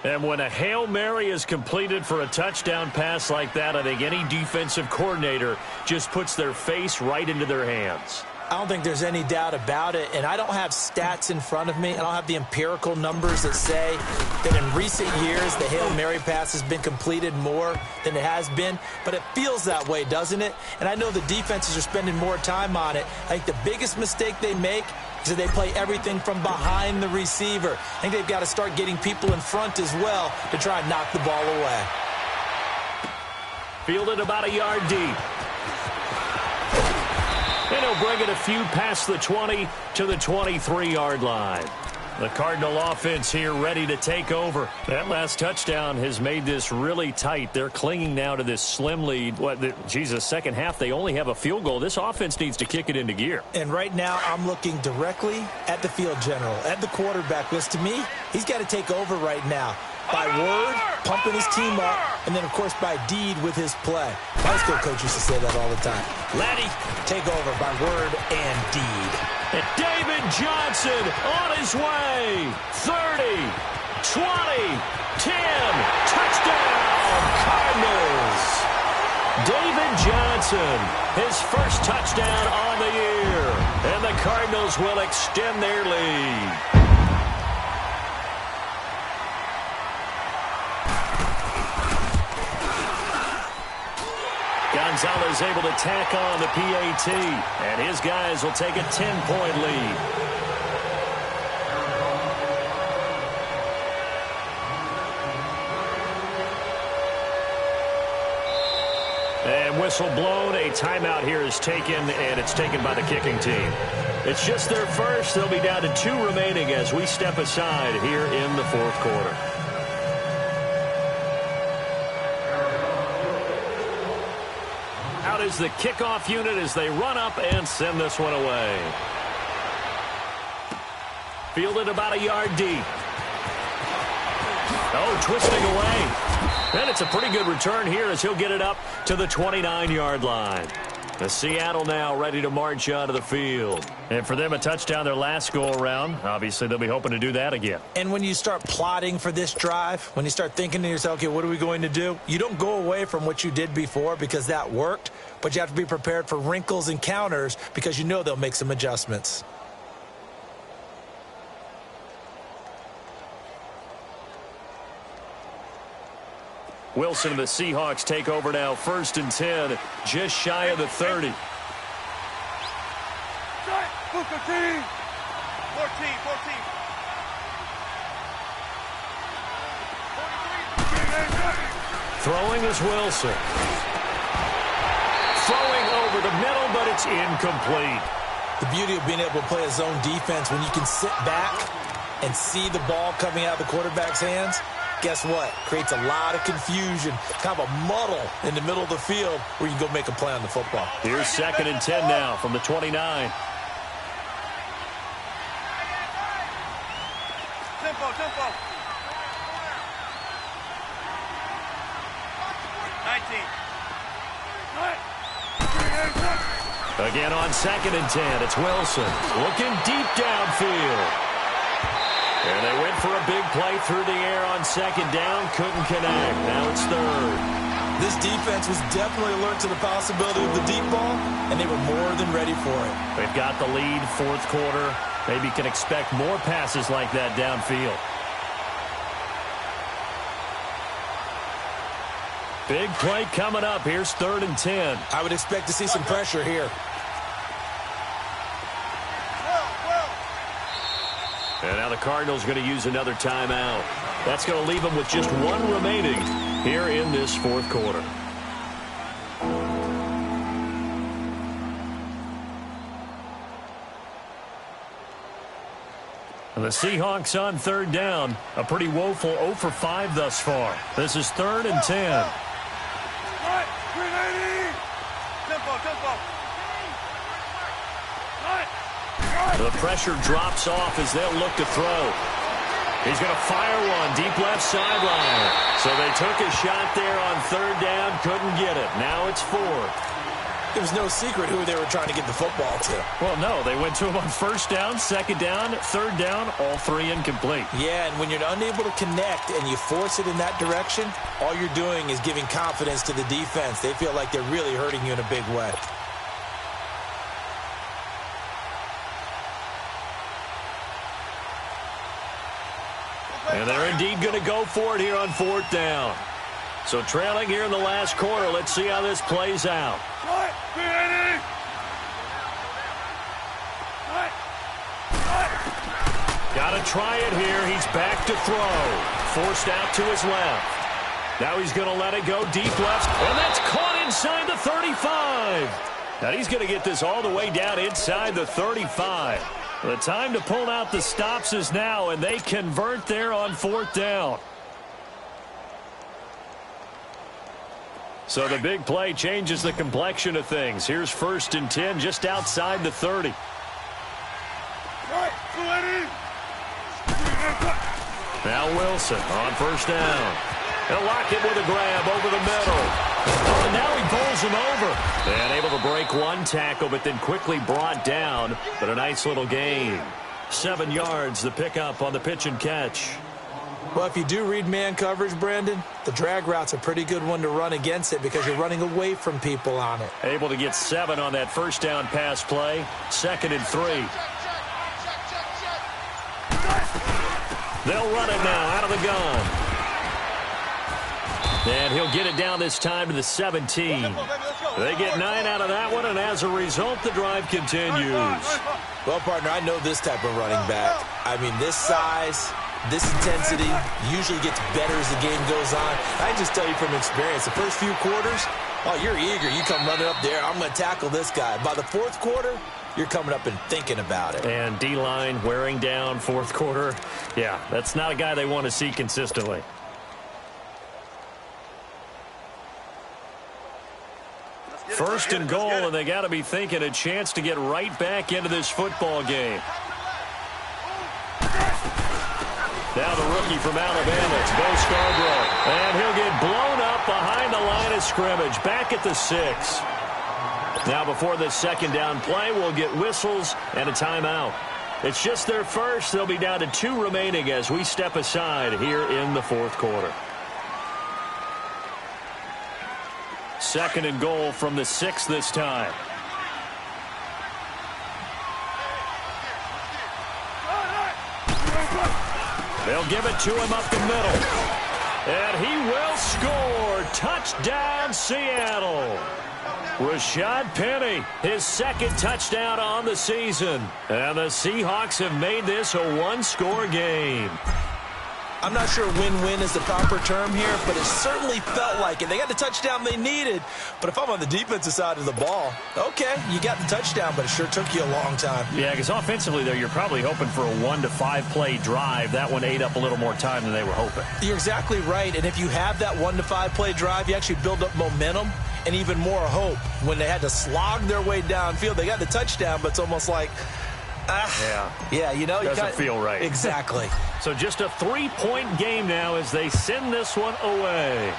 And when a Hail Mary is completed for a touchdown pass like that, I think any defensive coordinator just puts their face right into their hands. I don't think there's any doubt about it, and I don't have stats in front of me. I don't have the empirical numbers that say that in recent years the Hail Mary pass has been completed more than it has been, but it feels that way, doesn't it? And I know the defenses are spending more time on it. I think the biggest mistake they make is that they play everything from behind the receiver. I think they've got to start getting people in front as well to try and knock the ball away. Fielded about a yard deep. And he'll bring it a few past the 20 to the 23-yard line. The Cardinal offense here ready to take over. That last touchdown has made this really tight. They're clinging now to this slim lead. Second half, they only have a field goal. This offense needs to kick it into gear. And right now, I'm looking directly at the field general, at the quarterback, because to me, he's got to take over right now. By word, pumping his team up, and then, of course, by deed with his play. My high school coach used to say that all the time. Laddie, take over by word and deed. And David Johnson on his way. 30, 20, 10, touchdown, Cardinals. David Johnson, his first touchdown on the year. And the Cardinals will extend their lead. Gonzalez able to tack on the PAT, and his guys will take a 10-point lead. And whistle blown, a timeout here is taken, and it's taken by the kicking team. It's just their first. They'll be down to 2 remaining as we step aside here in the fourth quarter. Out is the kickoff unit as they run up and send this one away. Fielded about a yard deep. Oh, twisting away. And it's a pretty good return here as he'll get it up to the 29-yard line. The Seattle now ready to march out of the field. And for them, a touchdown their last go-around. Obviously, they'll be hoping to do that again. And when you start plotting for this drive, when you start thinking to yourself, okay, what are we going to do? You don't go away from what you did before because that worked, but you have to be prepared for wrinkles and counters because you know they'll make some adjustments. Wilson and the Seahawks take over now. First and 10, just shy of the 30. 14. Throwing is Wilson. Throwing over the middle, but it's incomplete. The beauty of being able to play a zone defense when you can sit back and see the ball coming out of the quarterback's hands. Guess what? Creates a lot of confusion, kind of a muddle in the middle of the field where you can go make a play on the football. Here's second and 10 now from the 29. Tempo. 19. Again on 2nd and 10. It's Wilson looking deep downfield. And they went for a big play through the air on 2nd down. Couldn't connect. Now it's 3rd. This defense was definitely alert to the possibility of the deep ball, and they were more than ready for it. They've got the lead, 4th quarter. Maybe can expect more passes like that downfield. Big play coming up. Here's 3rd and 10. I would expect to see some pressure here. And now the Cardinals going to use another timeout. That's going to leave them with just 1 remaining here in this 4th quarter. And the Seahawks on 3rd down. A pretty woeful 0 for 5 thus far. This is 3rd and 10. The pressure drops off as they'll look to throw. He's going to fire one deep left sideline. So they took a shot there on 3rd down, couldn't get it. Now it's 4th. It was no secret who they were trying to get the football to. Well, no, they went to him on 1st down, 2nd down, 3rd down, all 3 incomplete. Yeah, and when you're unable to connect and you force it in that direction, all you're doing is giving confidence to the defense. They feel like they're really hurting you in a big way. And they're indeed going to go for it here on 4th down. So trailing here in the last quarter. Let's see how this plays out. Got to try it here. He's back to throw. Forced out to his left. Now he's going to let it go deep left. And that's caught inside the 35. Now he's going to get this all the way down inside the 35. The time to pull out the stops is now, and they convert there on 4th down. So the big play changes the complexion of things. Here's 1st and 10 just outside the 30. Now Wilson on 1st down. He'll lock it with a grab over the middle. Oh, and now he pulls him over. And able to break 1 tackle, but then quickly brought down. But a nice little gain. 7 yards, the pickup on the pitch and catch. Well, if you do read man coverage, Brandon, the drag route's a pretty good one to run against it because you're running away from people on it. Able to get 7 on that 1st down pass play. 2nd and 3. They'll run it now out of the gun. And he'll get it down this time to the 17. They get 9 out of that one, and as a result, the drive continues. Well, partner, I know this type of running back. I mean, this size, this intensity usually gets better as the game goes on. I just tell you from experience, the first few quarters, oh, you're eager. You come running up there, I'm going to tackle this guy. By the 4th quarter, you're coming up and thinking about it. And D-line wearing down 4th quarter. Yeah, that's not a guy they want to see consistently. First and goal, and they got to be thinking a chance to get right back into this football game. Now the rookie from Alabama, it's Bo Scarborough. And he'll get blown up behind the line of scrimmage, back at the 6. Now before this 2nd down play, we'll get whistles and a timeout. It's just their first. They'll be down to 2 remaining as we step aside here in the 4th quarter. 2nd and goal from the 6 this time. They'll give it to him up the middle. And he will score. Touchdown, Seattle. Rashad Penny, his 2nd touchdown on the season. And the Seahawks have made this a 1-score game. I'm not sure win-win is the proper term here, but it certainly felt like it. They got the touchdown they needed, but if I'm on the defensive side of the ball, okay, you got the touchdown, but it sure took you a long time. Yeah, because offensively there, you're probably hoping for a 1 to 5 play drive. That one ate up a little more time than they were hoping. You're exactly right, and if you have that 1 to 5 play drive, you actually build up momentum and even more hope. When they had to slog their way downfield, they got the touchdown, but it's almost like, yeah, you know, doesn't feel right. Exactly. So just a 3-point game now as they send this one away.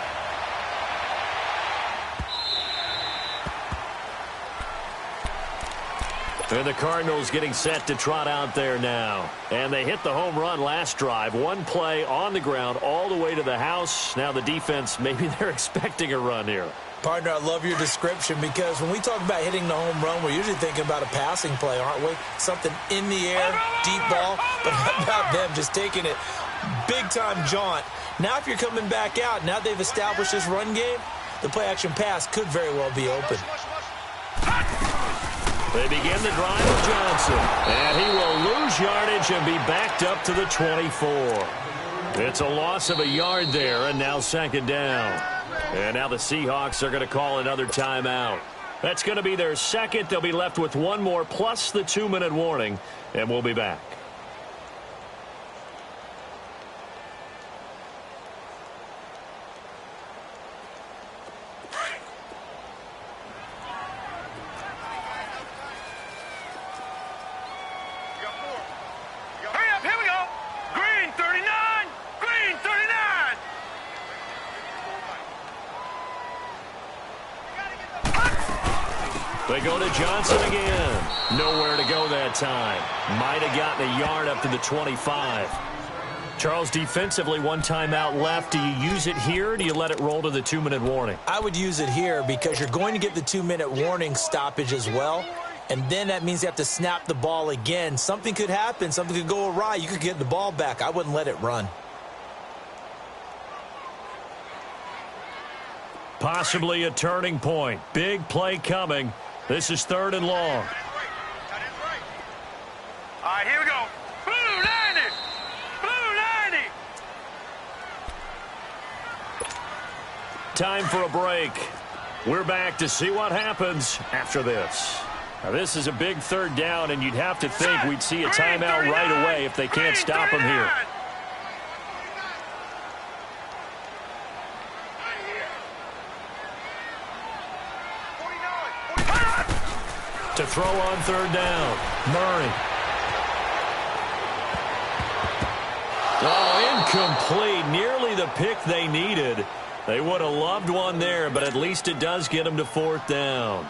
And the Cardinals getting set to trot out there now. And they hit the home run last drive. One play on the ground all the way to the house. Now the defense, maybe they're expecting a run here. Partner, I love your description because when we talk about hitting the home run, we're usually thinking about a passing play, aren't we? Something in the air, deep ball. But how about them just taking it big-time jaunt? Now if you're coming back out, now they've established this run game, the play-action pass could very well be open. They begin the drive with Johnson. And he will lose yardage and be backed up to the 24. It's a loss of a yard there, and now second down. And now the Seahawks are going to call another timeout. That's going to be their second. They'll be left with one more plus the 2-minute warning, and we'll be back. They go to Johnson again. Nowhere to go that time. Might have gotten a yard up to the 25. Charles, defensively, one timeout left. Do you use it here, or do you let it roll to the 2-minute warning? I would use it here because you're going to get the 2-minute warning stoppage as well. And then that means you have to snap the ball again. Something could happen. Something could go awry. You could get the ball back. I wouldn't let it run. Possibly a turning point. Big play coming. This is 3rd and long. All right, here we go. Blue 90! Blue 90! Time for a break. We're back to see what happens after this. Now, this is a big 3rd down, and you'd have to think we'd see a timeout right away if they can't stop him here. To throw on 3rd down, Murray. Oh, incomplete. Nearly the pick they needed. They would have loved one there, but at least it does get them to 4th down.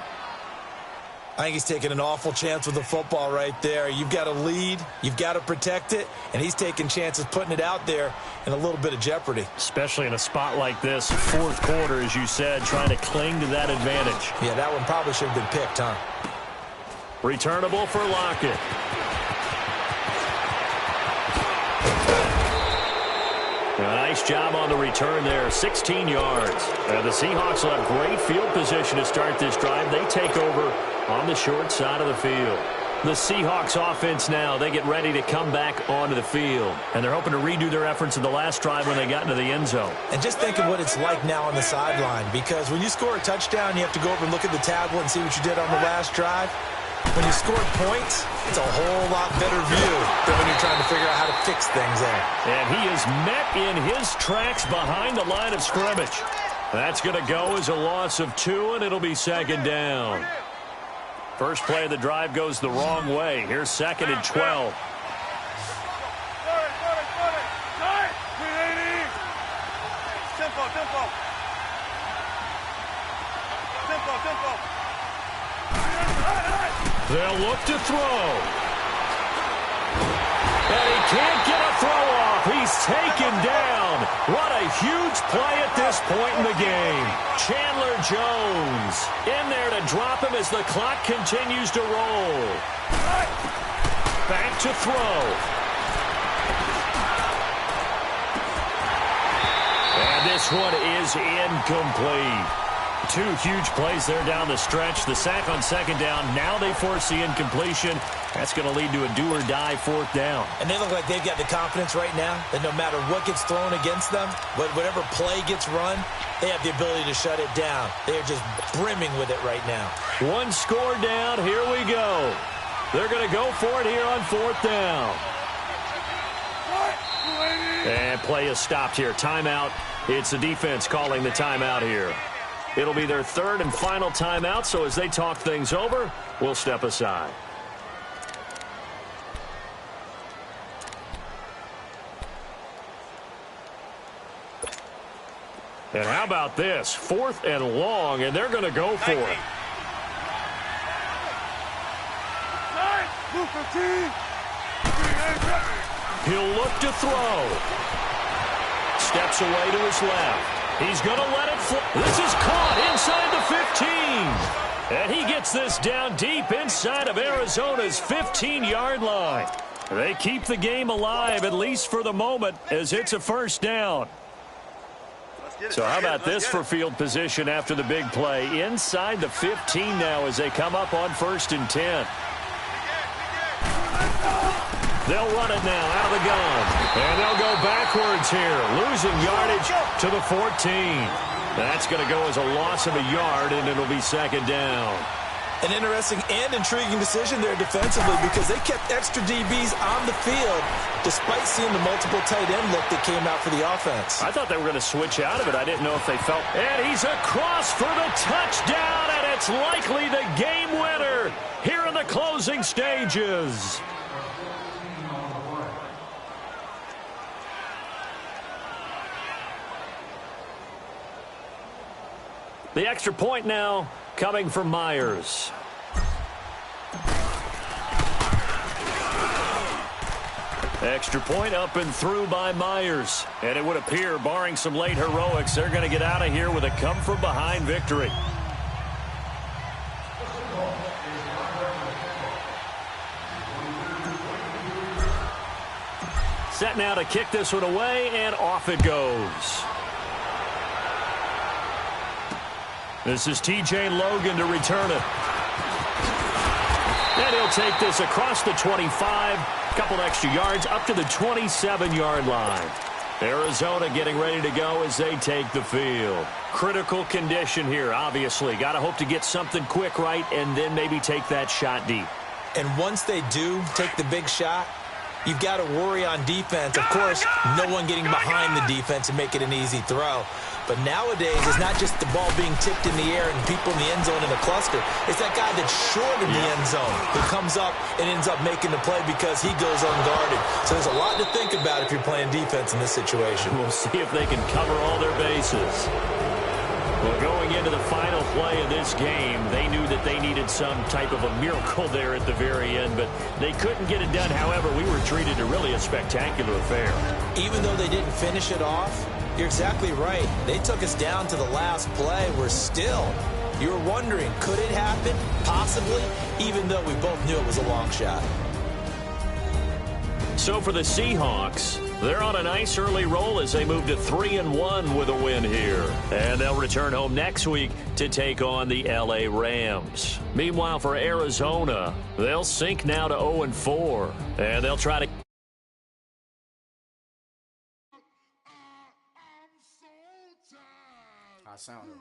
I think he's taking an awful chance with the football right there. You've got to lead, you've got to protect it, and he's taking chances putting it out there in a little bit of jeopardy. Especially in a spot like this, 4th quarter, as you said, trying to cling to that advantage. Yeah, that one probably should have been picked, huh? Returnable for Lockett. A nice job on the return there, 16 yards. The Seahawks will have great field position to start this drive. They take over on the short side of the field. The Seahawks offense now, they get ready to come back onto the field. And they're hoping to redo their efforts in the last drive when they got into the end zone. And just think of what it's like now on the sideline, because when you score a touchdown, you have to go over and look at the tablet and see what you did on the last drive. When you scored points, it's a whole lot better view than when you're trying to figure out how to fix things there. And he is met in his tracks behind the line of scrimmage. That's going to go as a loss of 2, and it'll be 2nd down. First play of the drive goes the wrong way. Here's 2nd and 12. They'll look to throw. And he can't get a throw off. He's taken down. What a huge play at this point in the game. Chandler Jones in there to drop him as the clock continues to roll. Back to throw. And this one is incomplete. 2 huge plays there down the stretch. The sack on 2nd down. Now they force the incompletion. That's going to lead to a do-or-die 4th down. And they look like they've got the confidence right now that no matter what gets thrown against them, whatever play gets run, they have the ability to shut it down. They are just brimming with it right now. 1 score down. Here we go. They're going to go for it here on 4th down. And play is stopped here. Timeout. It's the defense calling the timeout here. It'll be their 3rd and final timeout, so as they talk things over, we'll step aside. And how about this? 4th and long, and they're going to go for it. He'll look to throw. Steps away to his left. He's going to let it fly. This is caught inside the 15. And he gets this down deep inside of Arizona's 15-yard line. They keep the game alive, at least for the moment, as it's a first down. So how about this for field position after the big play? Inside the 15 now as they come up on 1st and 10. They'll run it now out of the gun. And they'll go backwards here, losing yardage to the 14. That's going to go as a loss of a yard, and it'll be 2nd down. An interesting and intriguing decision there defensively because they kept extra DBs on the field despite seeing the multiple tight end look that came out for the offense. I thought they were going to switch out of it. I didn't know if they felt. And he's across for the touchdown, and it's likely the game winner here in the closing stages. The extra point now coming from Myers. Extra point up and through by Myers. And it would appear, barring some late heroics, they're going to get out of here with a come-from-behind victory. Set now to kick this one away, and off it goes. This is T.J. Logan to return it. And he'll take this across the 25. Couple extra yards up to the 27-yard line. Arizona getting ready to go as they take the field. Critical condition here, obviously. Got to hope to get something quick right and then maybe take that shot deep. And once they do take the big shot, you've got to worry on defense. Of course, no one getting behind the defense and make it an easy throw. But nowadays, it's not just the ball being tipped in the air and people in the end zone in a cluster. It's that guy that's short in the end zone who comes up and ends up making the play because he goes unguarded. So there's a lot to think about if you're playing defense in this situation. We'll see if they can cover all their bases. Well, going into the final play of this game, they knew that they needed some type of a miracle there at the very end, but they couldn't get it done. However, we were treated to really a spectacular affair. Even though they didn't finish it off, you're exactly right. They took us down to the last play. We're still, you were wondering, could it happen? Possibly, even though we both knew it was a long shot. So for the Seahawks, they're on a nice early roll as they move to 3-1 with a win here. And they'll return home next week to take on the L.A. Rams. Meanwhile, for Arizona, they'll sink now to 0-4. And they'll try to... I sound it.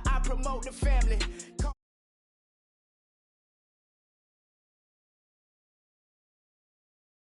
I promote the family.